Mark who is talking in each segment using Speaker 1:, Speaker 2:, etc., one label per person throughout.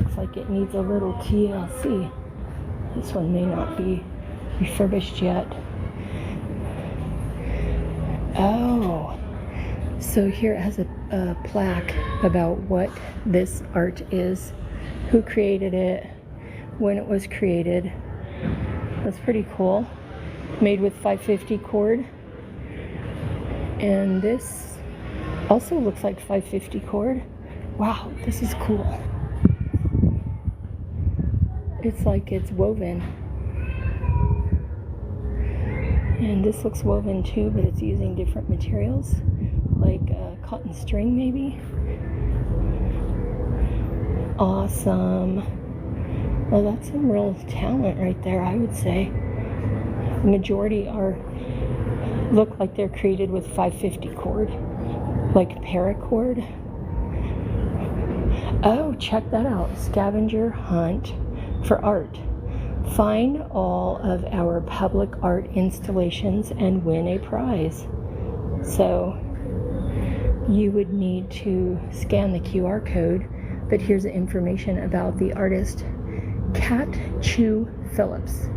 Speaker 1: looks like it needs a little TLC. This one may not be refurbished yet. Oh, so here it has a plaque about what this art is, who created it, when it was created. That's pretty cool. Made with 550 cord. And this also looks like 550 cord. Wow, this is cool. It's like it's woven. And this looks woven too, but it's using different materials, like cotton string maybe. Awesome. Well, that's some real talent right there, I would say. The majority look like they're created with 550 cord, like paracord. Oh, check that out. Scavenger hunt for art. Find all of our public art installations and win a prize. So you would need to scan the QR code, but here's the information about the artist cat.chiu.phillips.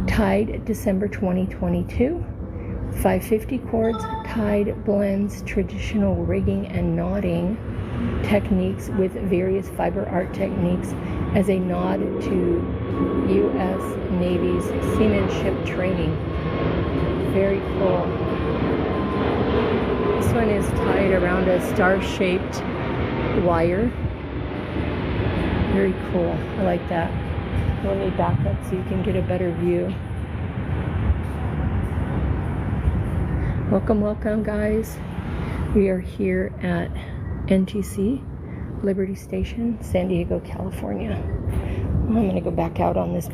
Speaker 1: Tied December 2022. 550 cords, tied blends traditional rigging and knotting techniques with various fiber art techniques as a nod to U.S. Navy's seamanship training. Very cool. This one is tied around a star-shaped wire. Very cool. I like that. Let me back up so you can get a better view. Welcome, welcome, guys. We are here at NTC, Liberty Station, San Diego, California. I'm going to go back out on this path.